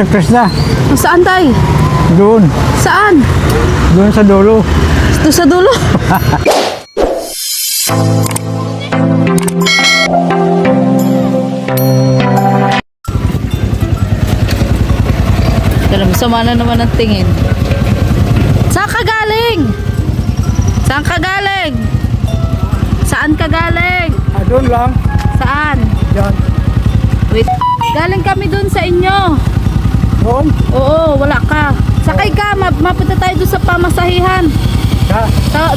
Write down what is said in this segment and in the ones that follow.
Matras na. Saan tay? Doon. Saan? Doon sa dulo. Doon sa dulo. Alam, sama na naman ang tingin. Saan ka galing? Saan ka galing? Saan ka galing? Doon lang. Saan? Yan. Wait. Galing kami dun sa inyo. Doon. Oo, wala ka. Sakay ka, mapunta tayo dun sa pamasahihan.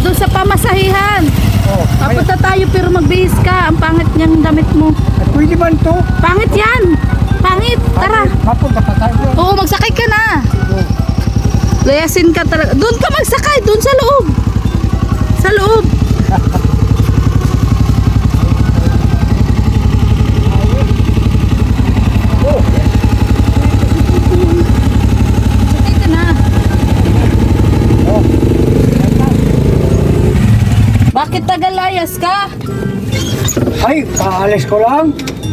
Dun sa pamasahihan. Oh. Mapunta tayo pero magbihis ka. Ang pangit niyang damit mo. At pwede man to. Pangit yan. Pangit. Tara. Mapunta pa tayo doon. Oo, magsakay ka na. Layasin ka talaga. Doon ka magsakay. Doon sa loob. Sa loob. Sakay ka na. Bakit tagalayas ka? Ay, paalis ko lang.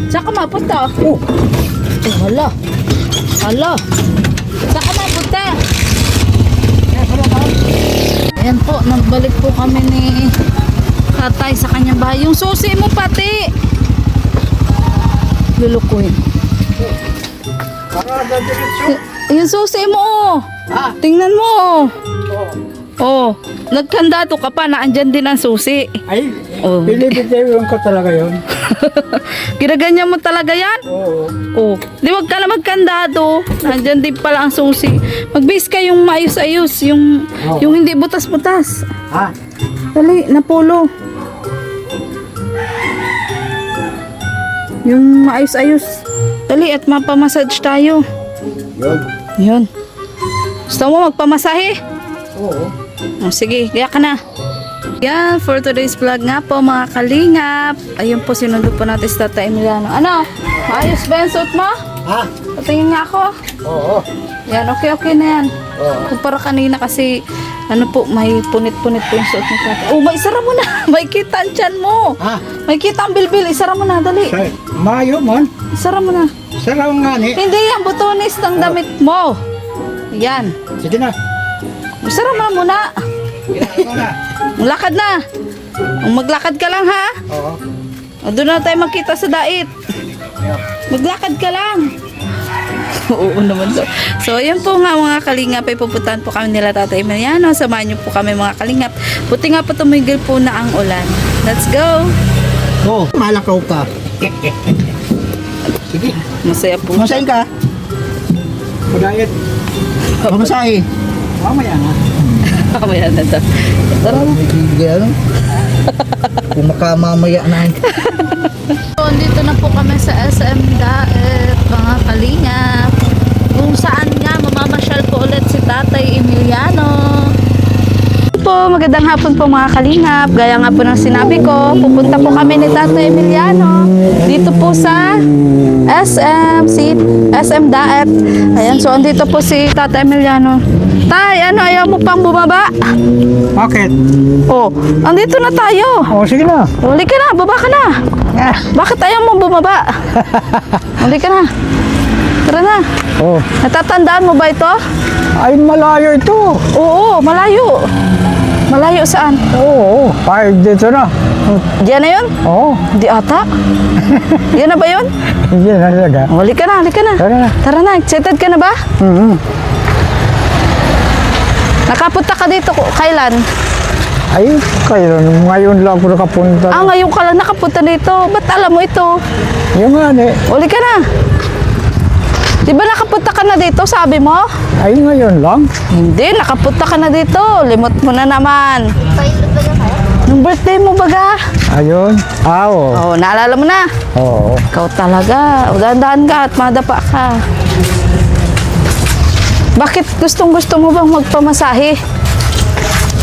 Saan ka mapunta? Oh. Hala. Hala. Saan ka mapunta? Ayan po, nagbalik po kami ni tatay sa kanyang bahay. Yung susi mo pati. Lulukuhin. Para diretso. Yung susi mo oh. Ah. Tingnan mo oh. Oh. Oh, nagkandado ka pa na andyan din ang susi. Ay, Oh. pinipitiwan ko talaga yun. Ginaganyan mo talaga yan? Oo. Oh, di wag ka na magkandado. Nandyan din pala ang susi. Magbihis ka yung maayos-ayos, yung hindi butas-butas. Ha? Dali, napulo. Yung maayos-ayos. Dali at mapamassage tayo. Yun. Yun. Gusto mo magpamasahe? Oo. Oh, sige, kaya ka na. Yan, for today's vlog nga po mga kalingap. Ayun po, sinundo po natin si Tata Emiliano. Ano? Maayos ba yung suot mo? Ha? Patingin nga ako. Oo. Yan, okay na yan. Oo. Kumpara kanina kasi, ano po, may punit-punit po yung suot ni Tata. Oh, may isara mo na. May kita ang tiyan mo. Ha? May kita ang bilbil. Isara mo na, dali. Say, mayo man. Isara mo na. Saraw nga ni. Hindi yan, butonis ng damit mo. Yan. Sige na. Isara mo na muna. Ginagawa na. Maglakad na. Maglakad ka lang ha. Oo. O, doon na tayo magkita sa dait. Maglakad ka lang. Oo naman daw. So, ayan po nga mga kalingap. Ay pupuntahan po kami nila Tata Emiliano. Samahan niyo po kami mga kalingap. Buti nga po tumigil po na ang ulan. Let's go. Oo. Malakaw ka. Sige. Masaya po. Masahin ka. Pagayat. Pamasahe. Mamaya na. Mamaya na daw. Tara na. Gano'n? Kung makamamaya na. So, andito na po kami sa SM Daet, mga kalingap. Kung saan nga mamamasyal po ulit si Tatay Emiliano. Po, magandang hapon po mga kalingap. Gaya nga po ng sinabi ko, pupunta po kami ni Tatay Emiliano dito po sa SM Daet. Ayan, so andito po si Tatay Emiliano. Tay, ano, ayaw mo pang bumaba? Bakit? Oh, andito na tayo. Oo, sige na. Uli ka na, baba ka na. Bakit ayaw mo bumaba? Uli ka na. Tara na. Oo. Natatandaan mo ba ito? Ay, malayo ito. Oo, malayo. Malayo saan? Oo. Ay, dito na. Diyan na yun? Oo. Di ata. Diyan na ba yun? Hindi na talaga. Uli ka na, uli ka na. Tara na. Tara na, excited ka na ba? Nakapunta ka dito kailan? Ay, kayo, ngayon lang ako nakapunta. Ah, ngayon ka lang nakapunta dito. Ba't alam mo ito? Yung nga, Uli ka na. Di ba nakapunta ka na dito, sabi mo? ay ngayon lang. Hindi, nakapunta ka na dito. Limot mo na naman. Yung birthday mo baga? Ayun. Oo. Oh, naalala mo na. Oo. Ikaw talaga. O, dahan-dahan ka at madapa ka. Bakit gustong-gusto mo bang magpamasahe?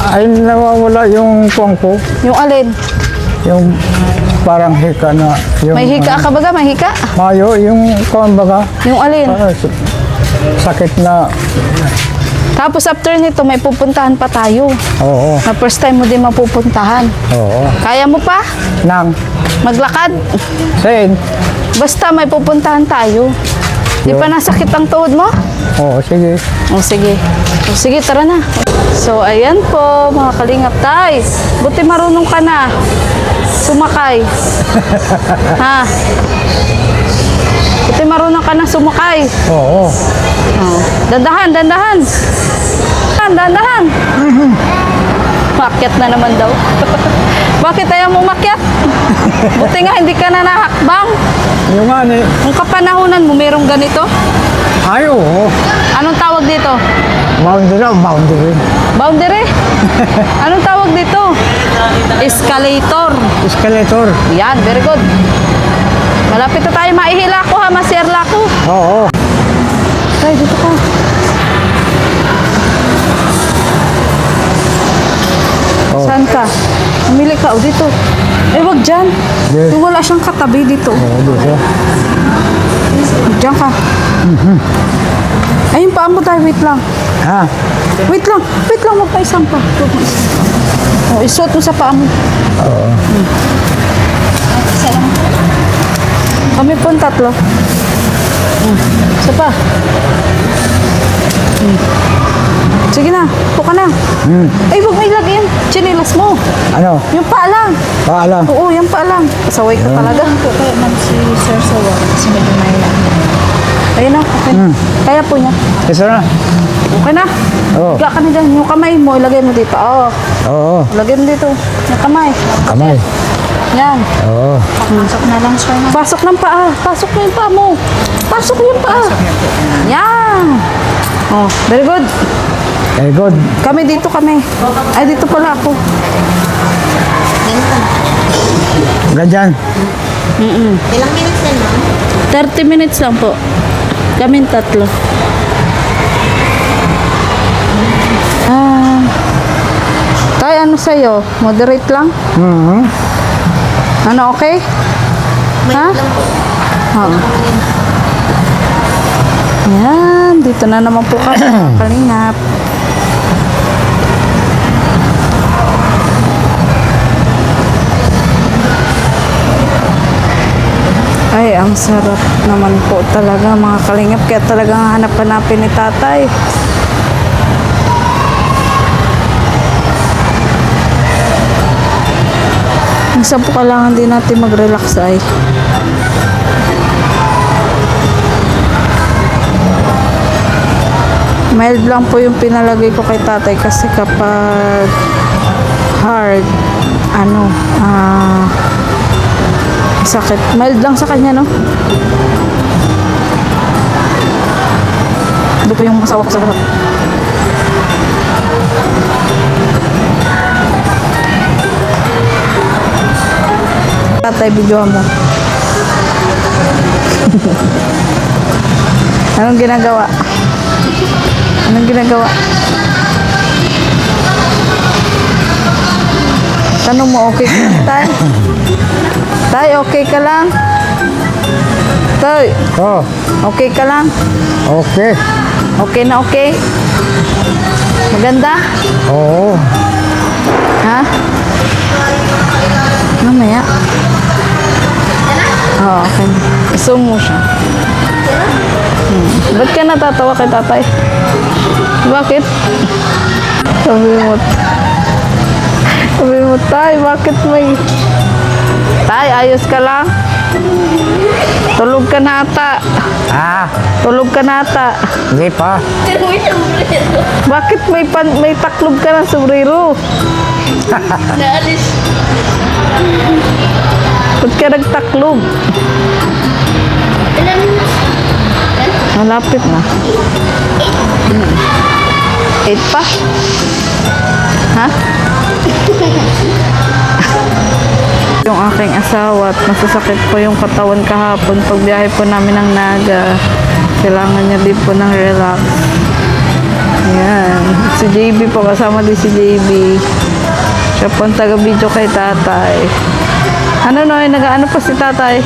Ay, nawawala yung tuwang ko. Yung alin? Yung parang hika na. Yung, May hika ka baga? May hika? Mayo, yung kuwan baga. Yung alin? Parang sakit na. Tapos after nito, may pupuntahan pa tayo. Oo. Na first time mo din mapupuntahan. Oo. Kaya mo pa? Nang. Maglakad? Sen. Basta may pupuntahan tayo. Di pa nasakit ang tuhod mo? Oo, sige. O sige. O sige, tara na. So, ayan po, mga kalingap tay. Buti marunong ka na. Sumakay. Ha? Buti marunong ka na sumakay. Oo. Oh. Dandahan, dandahan. Dandahan. Makyat na naman daw. Bakit ayaw mo makyat? Buti nga hindi ka na nahakbang. Yung nga ni. Kung kapanahunan mo, merong ganito. Ay, oo. Anong tawag dito? Boundary o boundary. Boundary? Anong tawag dito? Escalator. Escalator. Yan, very good. Malapit na tayo maihila ko ha, masierla ko. Oo. Ay, dito ka. Oh. Saan ka? Umili ka o dito. Eh, wag dyan. Yes. Yung wala siyang katabi dito. Oo, dito. Diyan ka. Ayun, paa mo tayo. Wait lang. Ha? Wait lang. Wait lang. Magpaisang pa. Huwag mo isa. O, isuot mo sa paa mo. Oo. Isa lang. Kami po ang tatlo. Isa pa. Sige na. Puka na. Ay, huwag mo ilagay yan. Chinilas mo. Ano? Yung paa lang. Paalam. Oo, yung paa lang. Pasaway ka talaga. Po kaya man si Sir Sawa kasi medyo mahila. Ayun na. Okay. Kaya po niya. Isa na. Okay na. Oo. Higa ka na dyan. Yung kamay mo, ilagay mo dito. Oo. Oo. Ilagay mo dito. Yung kamay. Kamay. Yan. Oo. Pasok na lang siya na. Pasok ng paa. Pasok mo yung paa mo. Pasok yung paa. Yan. Oh, very good. Very good. Kami dito kami. Ay, dito pala ako. Ganyan. Ilang minutes yan, ma'am? 30 minutes lang po. Kaming tatlo. Tay, ano sa'yo? Moderate lang? Ano, okay? Ha? Lang po. Oo. Yan, dito na naman po kami. Kalingap. Ay, ang sarap naman po talaga mga kalingap. Kaya talagang hanap-hanapin ni tatay. Minsan po kailangan din natin mag-relax ay. Mild lang po yung pinalagay ko kay tatay kasi kapag hard, sakit. Mild lang sa kanya, no? Ito po yung masawa ko sa lahat. Tatay, videohan mo. Anong ginagawa? Anong ginagawa? Tanong mo, okay ka lang, tay? Tay, okay ka lang? Tay, Oh. okay ka lang? Okay. Okay na okay? Maganda? Oo. Ha? Mamaya. Oo, okay. Isum mo siya. Ba't ka natatawa kay tatay? Bakit? Sabi mo, tay, bakit may... Tay, ayos ka lang? Tulog ka na ata. Ah, Tulog ka na ata. hindi pa. Bakit may taklob ka ng sombrero? Naalis. Ba't ka nagtaklob? Ilang minutes? Malapit na. 8 pa? Ha? Yung aking asawa at masasakit po yung katawan kahapon pag biyahe po namin ng Naga. Kailangan niya din po ng relax. Ayan. Si JB po, kasama din si JB. Siya po ang taga-video kay tatay. Ano Noy, nag-ano pa si tatay?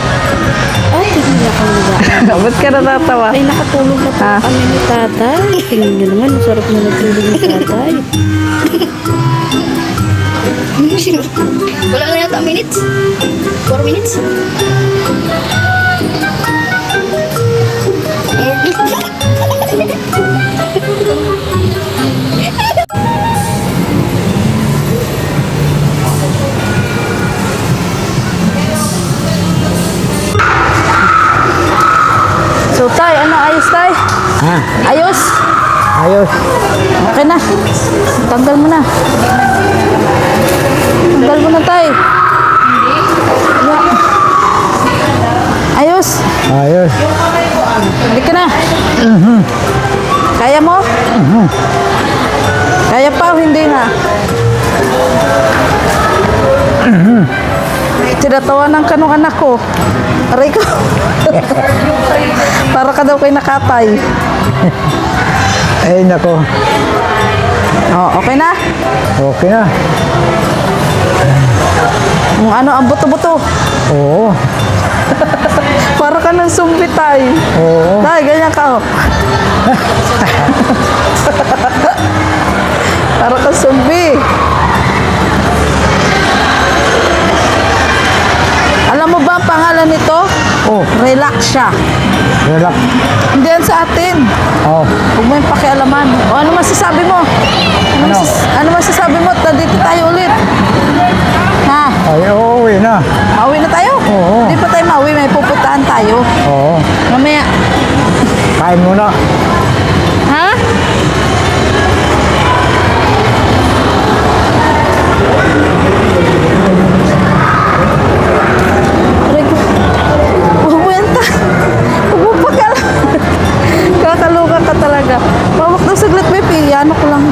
Ay, hindi ako nag Ba't ka natatawa? Ay, nakatulog na po Ha? kami ni tatay. Tingnan niyo naman, masarap na nagtulog ni tatay. Wala na yata minutes. 4 minutes. So, tay, ano? Ayos, tay? Ha? Ayos? Ayos. Okay na. Tanggal mo na. Tanggal mo na, tay. Ayos. Ayos. Hindi ka na. Kaya mo? Kaya pa o hindi na? Tinatawanan ka nung anak ko. Aray ko. Para ka daw kay nakatay. Ay, nako. Oh, okay na? Okay na. Ang ano, ang buto-buto. Oo. Para ka ng sumbi, tay. Oo. Tay, ganyan ka, oh. Para ka sumbi. Alam mo ba ang pangalan nito? Oh, Relax siya. relax. Hindi yan sa atin. Oh. Huwag mo yung pakialaman. O ano masasabi mo? Ano masasabi mo? Nandito tayo ulit. Ha? Ay, uuwi na. Mauwi na tayo? Oo. Hindi pa tayo mauwi. May pupuntahan tayo. Oo. Mamaya. Kain muna. Ha? Aray ko. Huwag mo yan ta. Huwag mo pakialaman. Kakaluka ka talaga. Pawak daw saglit, baby. Ano ko lang.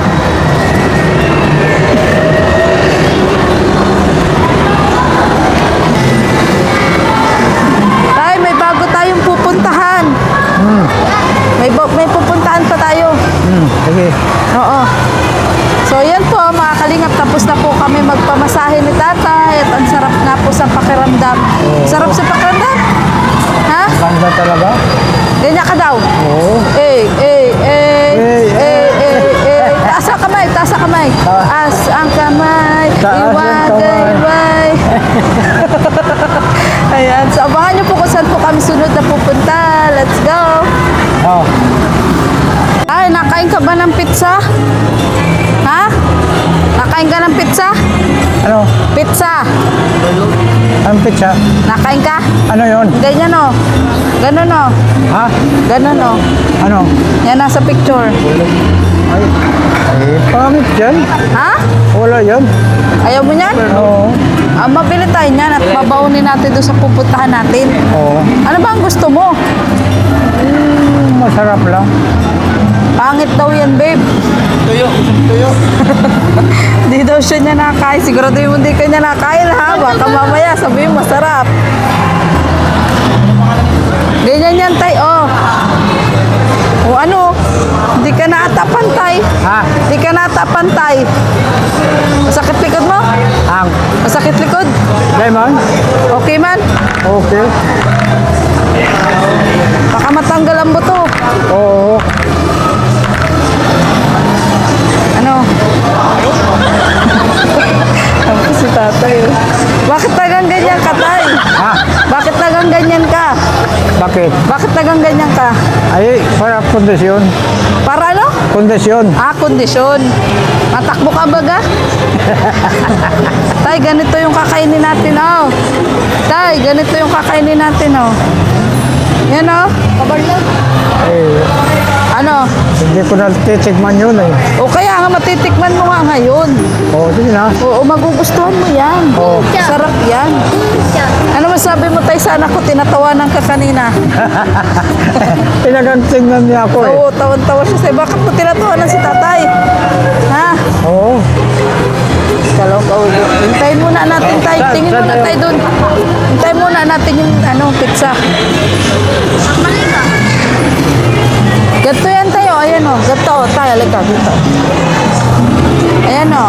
Tay, may bago tayong pupuntahan. May pupuntahan pa tayo. Sige. Oo. So, yan po, mga kalingap. Tapos na po kami magpamasahe ni tatay. At ang sarap nga po sa pakiramdam. Sarap sa pakiramdam? Ha? Ganda talaga. Ganyan ka daw. Oo. Taas ang kamay, taas ang kamay. Taas ang kamay. Taas ang Iwagay, kamay. way. Ayan. So, abangan niyo po kung saan po kami sunod na pupunta. Let's go. Oh. Ay, nakain ka ba ng pizza? Ha? Nakain ka ng pizza? Ano? Pizza. Ang pizza? Nakain ka? Ano yon? Ganyan o. Ganun o. Ha? Ganun o. Ano? Yan nasa picture. Ay, ay, pangit yan. Ha? Wala yan. Ayaw mo niyan? Oo. Mabili tayo niyan at babaunin natin doon sa pupuntahan natin. Oo. Ano ba ang gusto mo? Masarap lang. Pangit daw yan, babe. Tuyo. Di daw siya niya nakain. Sigurado yung hindi ka niya nakain, ha? Baka mamaya sabihin masarap. Ganyan yan, tay, oh. O ano? Hindi ka na ata pantay. Ha? Hindi ka na ata pantay. Masakit likod mo? Ang. Masakit likod? Lemon? Okay man? Okay. Baka matanggal ang buto. Oo. Ano? Ako si tatay. Oh. Bakit tagang ganyan ka, tay? Ha? Bakit tagang ganyan ka? Bakit? Bakit tagang ganyan ka? Ay, para kondisyon. Para ano? Kondisyon. Ah, kondisyon. Matakbo ka baga? Tay, ganito yung kakainin natin, oh. Tay, ganito yung kakainin natin, oh. Yan, oh. Kabarlag. Eh, Ano? hindi ko na titikman yun eh. O kaya nga matitikman mo nga ngayon. Oo, sige na. Oo, magugustuhan mo yan. Oo. Sarap yan. Ano masabi mo tayo sa anak ko? Tinatawanan ka kanina. Pinagantingnan niya ako eh. Oo, tawan-tawa siya sa'yo. Bakit mo tinatawanan si tatay? Ha? Oo. Kalaw ka ulo. Hintayin muna natin tayo. Tingin muna tayo doon. Hintayin muna natin yung pizza. Ganto yan tayo. Ayan o. Ganto. Tayo. Halika. Ganto. Ayan o.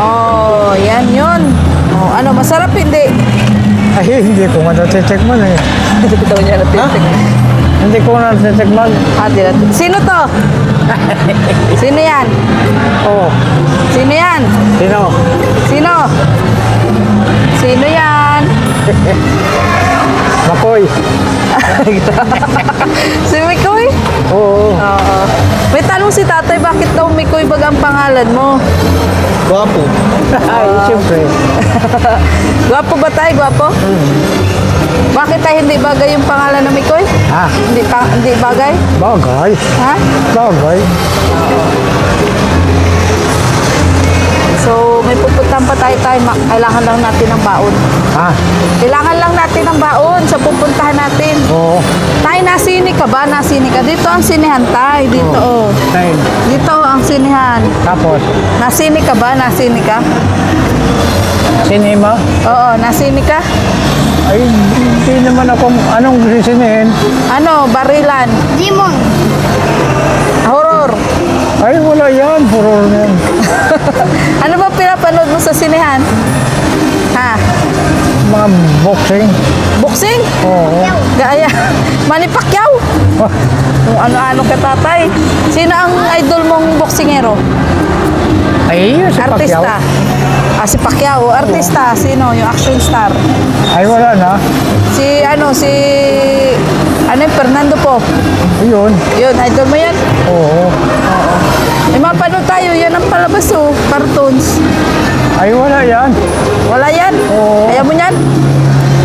Oh, yan yun. Oh, ano, masarap hindi? Ay, hindi ko nga natitikman eh. Hindi ko daw niya natitikman. Hindi ko nga natitikman. Sino to? Sino yan? Oo. Sino yan? Sino? Sino? Sino yan? Makoy. Si Mikoy? Oo. Oo. May tanong si tatay, bakit daw Mikoy baga ang pangalan mo? Gwapo. Ay, siyempre. Gwapo ba tayo? Gwapo? Bakit tayo hindi bagay yung pangalan ng Mikoy? Ha? Hindi bagay? Bagay. Ha? Bagay. So, may pupuntahan pa tayo. Kailangan lang natin ng baon. Ha? Kailangan lang natin ng baon sa pupuntahan natin. Oo. Tay, nasini ka ba? Nasini ka. Dito ang sinihan, tay. Dito, oh. Tayo. Dito ang sinihan. Tapos, Nasini ka ba? Nasini ka? sinima. Oo, nasini ka? Ay, hindi naman ako, anong sisinihin? Ano, barilan? Demon. Horror? Ay, wala yan. Horror na yan. Ano ba pinapanood mo sa sinihan? Ha? Mga boxing. Boxing? Oo. Gaya. Manny Pacquiao? Kung ano-ano ka tatay. Sino ang idol mong boksingero? Ay, yun si Pacquiao. Artista? Si Pacquiao. Artista, sino? Yung action star. Ay, wala na. Ano yung Fernando po? Yun. Yun, idol mo yan? Oo. May mapanood tayo, yan ang palabas oh, cartoons. Ay, wala yan. Wala yan? Oo. Ayaw mo yan?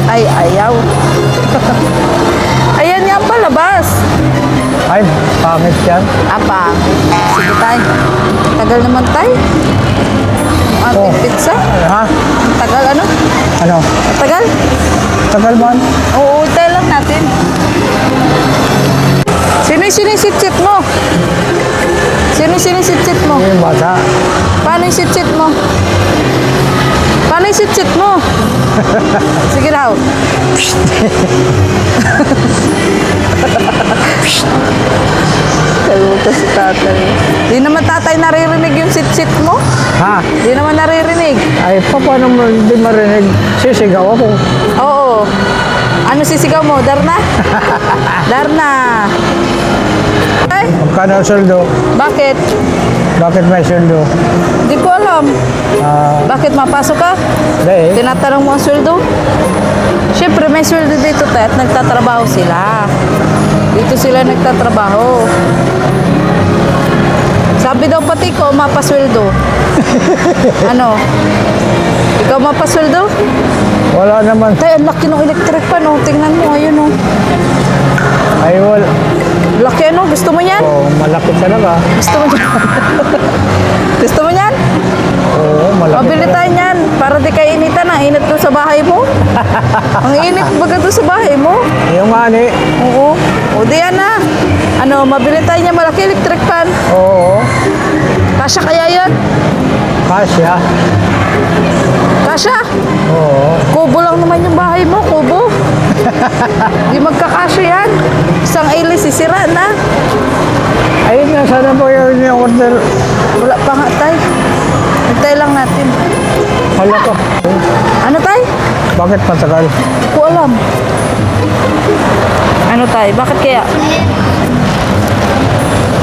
Ay, ayaw. Ayan nga ang palabas. Ay, pangit yan. Apa, sige tayo. Tagal naman tayo. Ang ating Oh. pizza. Ha? Ang tagal ano? Ano? Tagal? Tagal man? Oo, tayo lang natin. Sino yung sinisip-sip mo? Sino yung sinisip-sip mo? Yung bata. Paano yung sip-sip mo? Paano yung sip-sip mo? Sige raw. Kaluta si tatay. Di naman tatay naririnig yung sip-sip mo? Ha? Di naman naririnig. Ay, paano mo hindi marinig? Sisigaw ako. Oo. Ano sisigaw mo? Darna? Darna. Ay, Magkano ang sweldo? bakit? Bakit may sweldo? Di ko alam. Bakit mapasok ka? Dahil, Tinatanong mo ang sweldo? Siyempre, may sweldo dito tayo at nagtatrabaho sila. Dito sila nagtatrabaho. Sabi daw pati ko, mapasweldo. Ano? Ikaw mapasweldo? wala naman. Tayo, ang laki ng electric pan, oh. Tingnan mo, ayun, oh. Ay, wala. Laki, ano? Gusto mo yan? Oh, malapit talaga. Gusto mo yan? Gusto mo yan? Oo, malapit Mabili talaga. tayo niyan para di kayo initan. Ang init doon sa bahay mo. Ang init baga doon sa bahay mo. Yung ani. Oo. O di yan na. Ano, mabili tayo niya malaki electric fan. Oo. Kasya kaya yan? Kasya. Kasya? Oo. Kubo lang naman yung bahay mo, kubo. Di magkakasya yan. Isang ilis, sisira na. Ay, nasaan na po yung order? Wala pa nga tayo. Hintay lang natin. Hala ko. Ano tayo? Bakit patagal? Hindi ko alam. Ano tayo? Bakit kaya?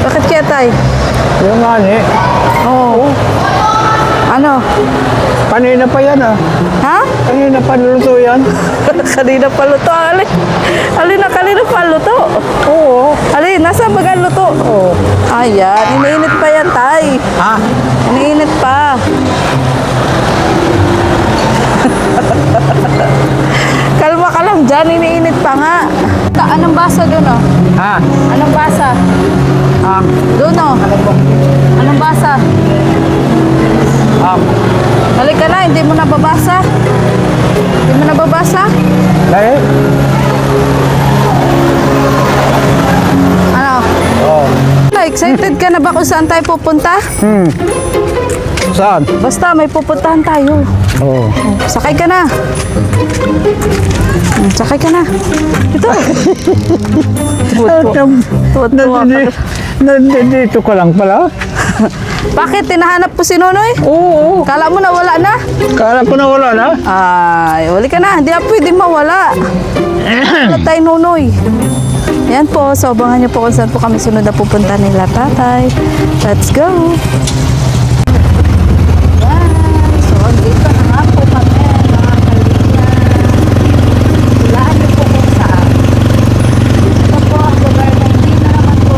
Bakit kaya tayo? Yung ani. Oo. Ano? Kanina pa yan ah. Ha? Kanina pa niluto yan. Kanina pa luto. Alin na kanina pa luto? Oo. Alin, nasa bagan luto? Oo. Ayan, iniinit pa yan, tay. Ha? Iniinit pa. Kalma ka lang dyan, iniinit pa nga. Anong basa doon, oh? Ha? Anong basa? Doon, oh. Anong basa? Halika na, hindi mo nababasa. Hindi mo nababasa? Dahil? Ano? Oo. Excited ka na ba kung saan tayo pupunta? Saan? Basta may pupuntahan tayo. Oo. Sakay ka na. Sakay ka na. Ito. Tuwa-tuwa ka. Nandito ka lang pala? Bakit? Tinahanap ko si Nonoy? Oo. Kala mo nawala na? Kala ko na wala na. Ay, wali ka na. Hindi na pwede mawala. Wala tayong Nonoy. Yan po. So, abangan niyo po kung saan po kami sunod na pupunta nila tatay. Let's go. Yan. So, dito na nga po kami. Mga kalinga. Hulaan niyo po kung saan. Ito po ang lugar na hindi na naman po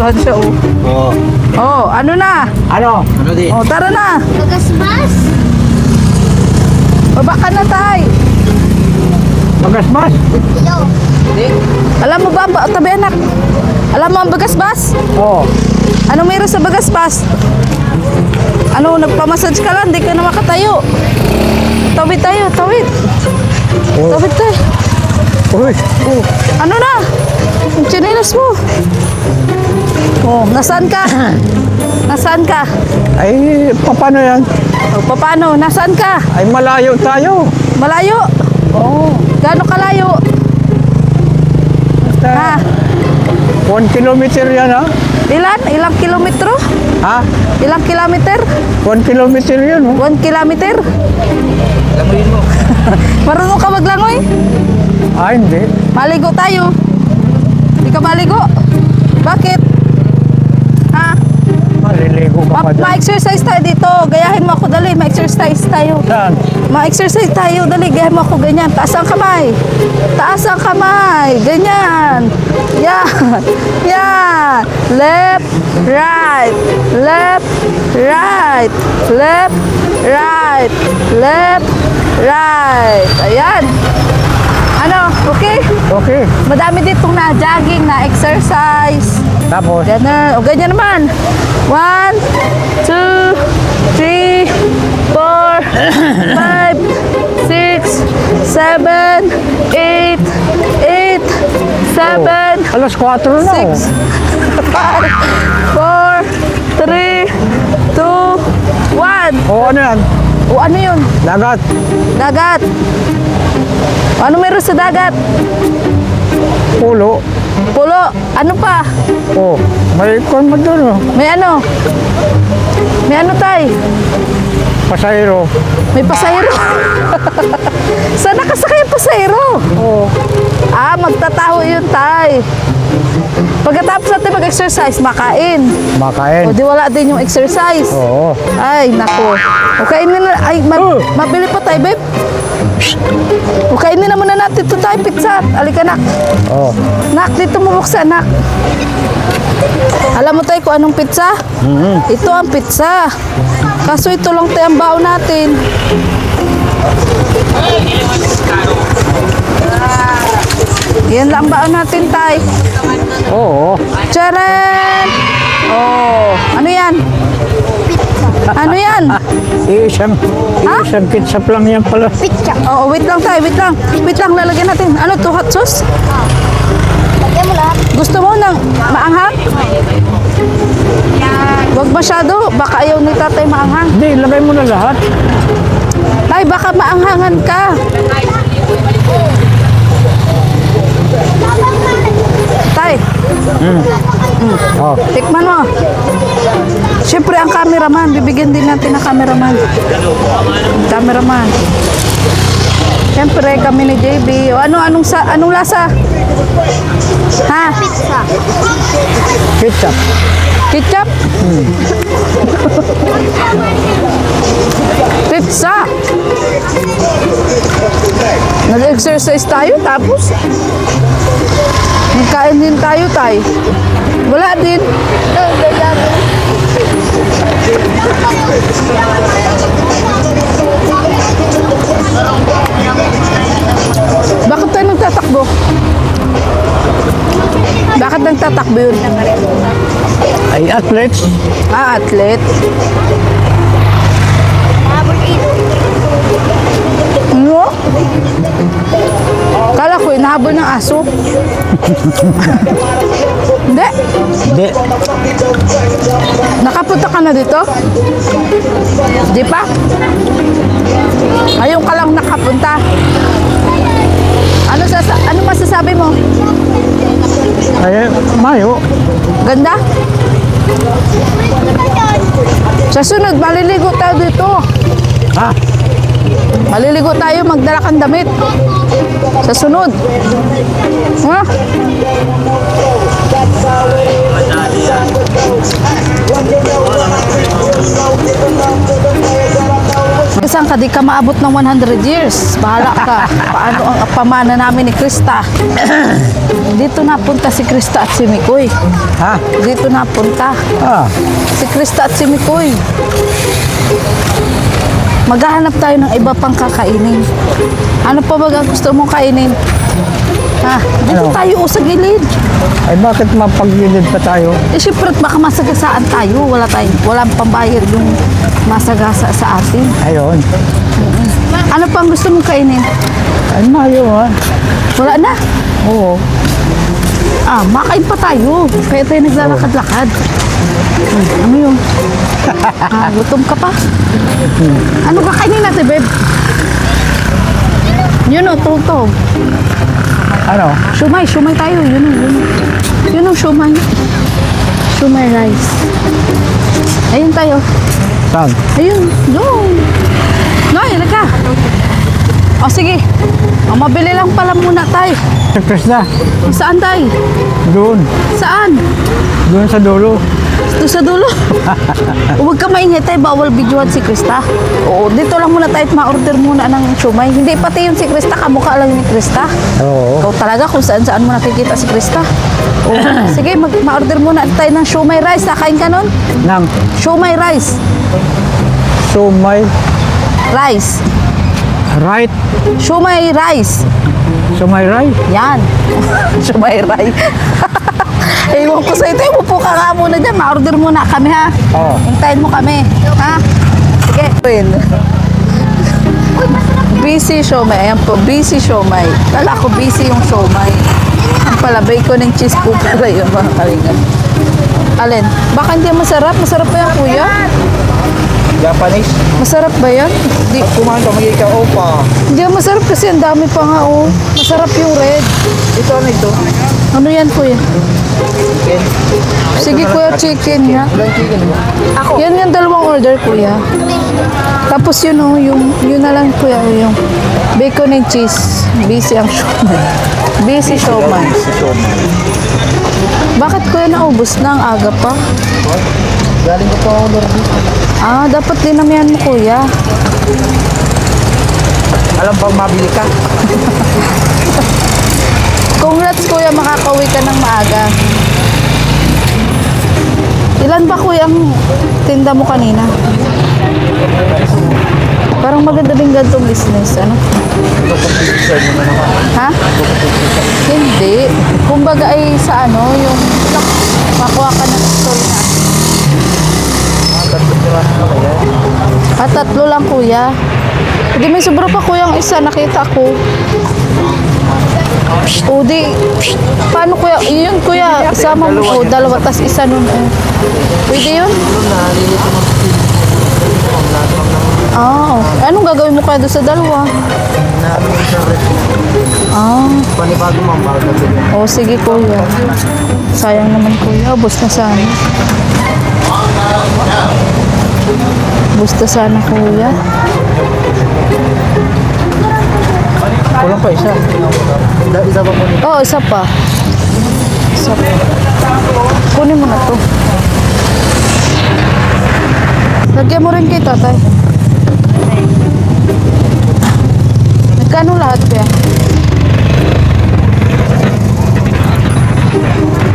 Naguguluhan siya, oh. Oo. Oh, ano na? Ano? Ano din? Oh, tara na. Magasmas. Baba ka na, tay. Magasmas? Hello. Alam mo ba, tabi anak? Alam mo ang bagasbas? Oo. Anong meron sa bagasbas? Ano, nagpamassage ka lang, di ka na makatayo. Tawid tayo, tawid. Oh. Tawid tayo. Uy. Oh, ano na? Ang chinilas mo. Oh, nasaan ka? Nasaan ka? Ay, paano yan? Oh, paano? Nasaan ka? Ay, malayo tayo. Malayo? Oo. Gaano kalayo? Ha? 1 kilometer yan, ha? Ilan? Ilang kilometro? Ha? Ilang kilometer? 1 kilometer yan, oh. 1 kilometer? Lamuin mo. Marunong ka maglangoy? Ah, hindi. Maligo tayo. Hindi ka maligo? Bakit? Ha? Maliligo ka pa dyan. Ma-exercise tayo dito. Gayahin mo ako, dali. Ma-exercise tayo. Saan? Ma-exercise tayo, dali. Gayahin mo ako, ganyan. Taas ang kamay. Taas ang kamay. Ganyan. Yan. Yan. Left, right. Left, right. Left, right. Left, right. Ayan. Ano? Okay? Okay. Madami ditong na jogging, na exercise. Tapos, Ganyan. O ganyan naman. 1, 2, 3, 4, 5, 6, 7, 8, 8, 7, alas 4 na, oh. 6, 5, 4, 3, 2, 1. O, ano yan? O ano yun? Dagat. Dagat. Ano meron sa dagat? Pulo. Pulo. Ano pa? Oh, may kon mo doon, oh. May ano? May ano tay? Pasahero. May pasahero. Saan nakasakay ang pasahero? Oo. Ah, magtataho yun tay. Pagkatapos natin mag-exercise, makain. Makain. O di wala din yung exercise. Oo. Ay, naku. O kainin na, ay, mabili pa tayo, babe. O kainin na muna natin ito tayo, pizza. Alika, nak. Oo. Nak, dito mo buksan, nak. Alam mo tayo kung anong pizza? Ito ang pizza. Kaso ito lang tayo ang baon natin. Yan lang ang baon natin, tay. Oo. Charan! Oh, ano yan? Ano yan? Iisang ketchup lang yan pala. Pizza. Oh, wait lang tayo, wait lang. Wait lang, lalagyan natin. Ano to, hot sauce? Lagyan mo lahat. Gusto mo ng maanghang? Huwag masyado, baka ayaw ni tatay maanghang. Hindi, lagay mo na lahat. Tay, baka maanghangan ka. Tay, Oh. tikman mo. Siyempre, ang cameraman, bibigyan din natin ng cameraman. Cameraman. Siyempre, kami ni JB. O, anong lasa? Ha? Pizza. Ketchup. Ketchup? Pizza. Nag-exercise tayo tapos nagkain din tayo tay. Wala din. Bakit tayo nagtatakbo? Bakit nagtatakbo yun? Ay, athletes. Ah, athlete. Ano? Kala ko, inahabol ng aso. Hindi. Hindi. Nakapunta ka na dito? Di pa? Ngayon ka lang nakapunta. Ano masasabi mo? Ay, mayo. Ganda? Sa sunod, maliligo tayo dito. Ha? Maliligo tayo, magdala kang damit. Sa sunod. Ha? Saan ka ka, di ka maabot ng 100 years. Bahala ka. Paano ang pamana namin ni Krista? Dito napunta si Krista at si Mikoy. Ha? Dito napunta. Ah, Si Krista at si Mikoy. Maghahanap tayo ng iba pang kakainin. Ano pa ba ang gusto mong kainin? Ha? Dito Ano? tayo sa gilid. ay bakit mapagilid pa tayo? Eh, syempre, baka masagasaan tayo. Walang pambayad yung masagasa sa atin. Ayun. Ano pa ang gusto mong kainin? Ay, mayo ha. Wala na. Oo. Makain pa tayo. Kaya tayo naglalakad-lakad. Ano yun? Gutom ka pa? Ano ba kainin natin, babe? Yun o, tugtog. Ano? Shumay tayo. Yun o. Yun o, shumay. Shumay rice. Ayun tayo. Saan? Ayun. Doon. Noy, halika. O, sige. Mabili lang pala muna tayo. Si Krista. Saan tayo? Doon. Saan? Doon sa dulo. Doon sa dulo. Huwag ka maingay tayo, bawal videohan si Krista. Oo, dito lang muna tayo at ma-order muna ng shumay. Hindi pati yun si Krista, kamukha lang ni Krista. Oo. Ikaw talaga kung saan-saan mo nakikita si Krista. Oo. Sige, ma-order muna tayo ng shumay rice. Nakain ka nun? Nang Shumay rice. sumay Rice. right. Shumay rice. Sumay right. Yan. Shumay rice. Ewan ko sa ito. Upo ka nga muna dyan. Ma-order muna kami, ha? Oo. Hintayin mo kami. Ha? Sige. Busy siomay. Ayan po. Busy siomay. Kala ko busy yung siomay. Ang pala, bacon and cheese po pala yun, mga kalingan. Alin? Baka hindi masarap? Masarap ba yan, kuya? Japanese. Masarap ba yan? Di, Kumain ka, magiging ka, opa. hindi yan masarap kasi ang dami pa nga, oh. Masarap yung red. Ito, ano ito? Ano yan, kuya? Chicken. Sige, kuya, chicken nga. Walang chicken mo. Yan yung dalawang order, kuya. Tapos yun, oh, yun na lang, kuya, oh, yung bacon and cheese. Busy ang siomay. Busy siomay. Si siomay. Bakit, kuya, naubos na ang aga pa? Galing ko pa order dito. Dapat dinamihan mo, kuya. Alam bang mabili ka? Congrats, kuya, makakauwi ka ng maaga. Ilan ba, kuya, ang tinda mo kanina? Parang maganda din ganitong business, ano? Ha? Hindi. Kumbaga ay sa ano, yung makuha ka ng story na. Tatlo lang, kuya. Hindi, may sobra pa, kuya, ang isa. Nakita ko. O, di. Paano, kuya? Yun, kuya. Isama mo. O, dalawa, tas isa nun. O. Pwede yun? Anong gagawin mo kaya doon sa dalawa? Panibago mambal na din. O, sige, kuya. Sayang naman, kuya. Bus na sana. Bus na sana, kuya. Kulang pa isa. Isa pa po nito. Oo, isa pa. Isa pa. Kunin mo na to. Lagyan mo rin kay tatay. Nagkano lahat, kuya?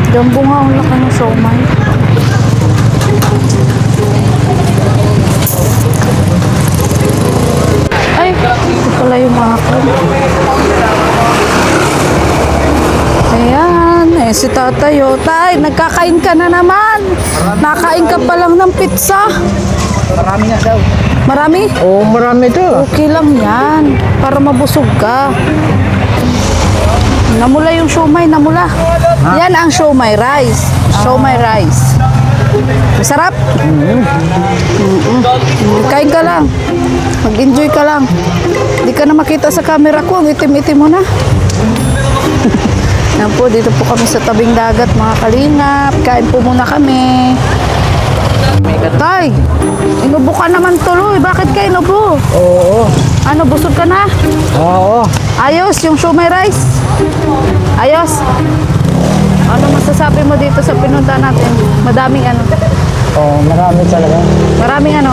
Jumbo nga ang laki ng siomay. Ay, ito pala yung makakon. Ayan, si tatay, oh. Tay, nagkakain ka na naman. Nakain ka pa lang ng pizza. Marami nga daw. Marami? Oo, marami ito. Okay lang yan. Para mabusog ka. Namula yung siomay, namula. Yan ang siomay rice. Siomay rice. Masarap? Kain ka lang. Mag-enjoy ka lang. Hindi ka na makita sa camera ko. Ang itim-itim mo na. Yan po, dito po kami sa tabing dagat, mga kalingap. Kain po muna kami. Tay, inubo ka naman tuloy. Bakit ka inubo? Oo. Ano, busog ka na? Oo. Ayos, yung siomay rice. Ayos. Ano masasabi mo dito sa pinunta natin? Madaming ano? Oo, marami talaga. Maraming ano?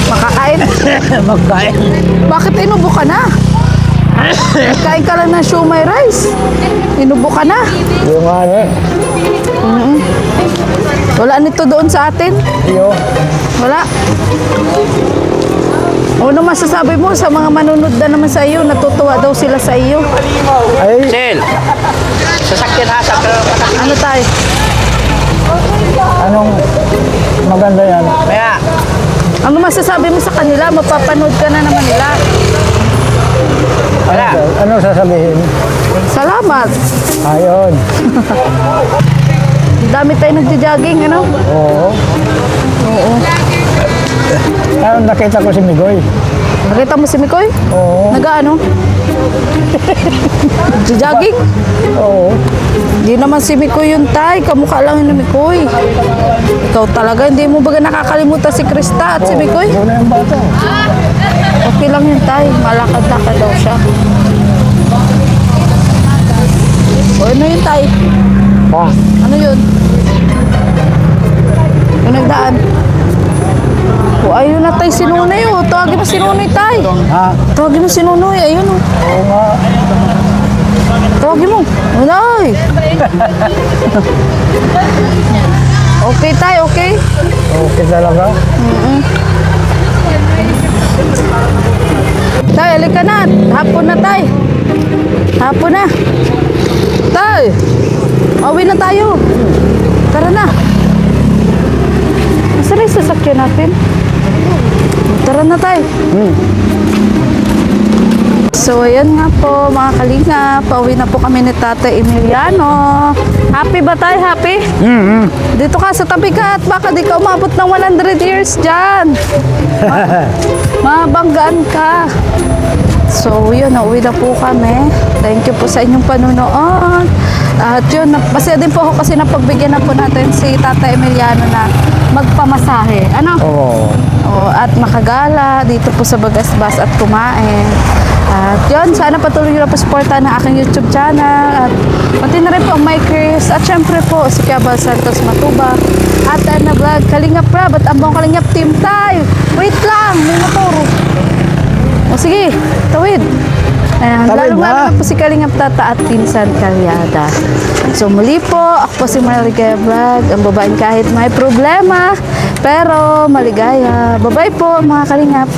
Makakain? Magkain. Bakit inubo ka na? Kain ka lang ng shumai rice. Inubo ka na. Yung ano, Wala nito doon sa atin. iyo. Wala. Ano masasabi mo sa mga manunod na naman sa iyo? Natutuwa daw sila sa iyo. Ay, Sel, sasakyan ha sa Ano tayo? anong maganda yan? Kaya, Ano masasabi mo sa kanila? Mapapanood ka na naman nila. wala. Ano sasabihin? Salamat. Ayun. Dami tayo nagja-jogging, ano? Oo. Oo. Ayun, nakita ko si Migoy. Nakita mo si Mikoy? Oo. Nag-ano? Nagja-jogging? Oo. Hindi naman si Mikoy yun, tay. Kamukha lang yun ni Mikoy. Ikaw talaga, hindi mo baga nakakalimutan si Krista at si Mikoy? Doon na yung bata. Okay lang yun, tay. Malakad-lakad daw siya. O, ano yun, tay? Pa. Ano yun? Yung nagdaan. O, ayun na, tay, si Nunoy, o. Tawagin mo si Nunoy, tay. Ha? Tawagin mo si Nunoy, ayun, o. Oo nga. Tawagin mo. Nunoy! Okay, tay, okay? Okay talaga. Tay, alika na. Hapon na, tay. Hapon na. Tay, awin na tayo. Tara na. Nasaan na yung sasakyan natin? Tara na, tay. So, ayan nga po, mga kalinga. Pauwi na po kami ni Tatay Emiliano. Happy ba tayo? Happy? Dito ka sa tabi ka at baka di ka umabot ng 100 years dyan. Mabanggaan ka. So, yun, nauwi na po kami. Thank you po sa inyong panunood. At yun, masaya din po ako kasi napagbigyan na po natin si Tatay Emiliano na magpamasahe. Ano? Oo. Oo, at makagala dito po sa Bagasbas at kumain. At yun, sana patuloy nyo na po supportan ang aking YouTube channel. At pati na rin po ang My Chris. At syempre po, si Cabal Santos Matuba. At na vlog, Kalingap Rab at ang buong Kalingap team tayo. Wait lang, may motor. O sige, tawid. Ayan, Tawid lalo na. na po si Kalingap Tata at Pinsan Kalyada. So muli po, ako po si Marligaya Vlog, ang babaeng kahit may problema, pero maligaya. Bye-bye po mga Kalingap.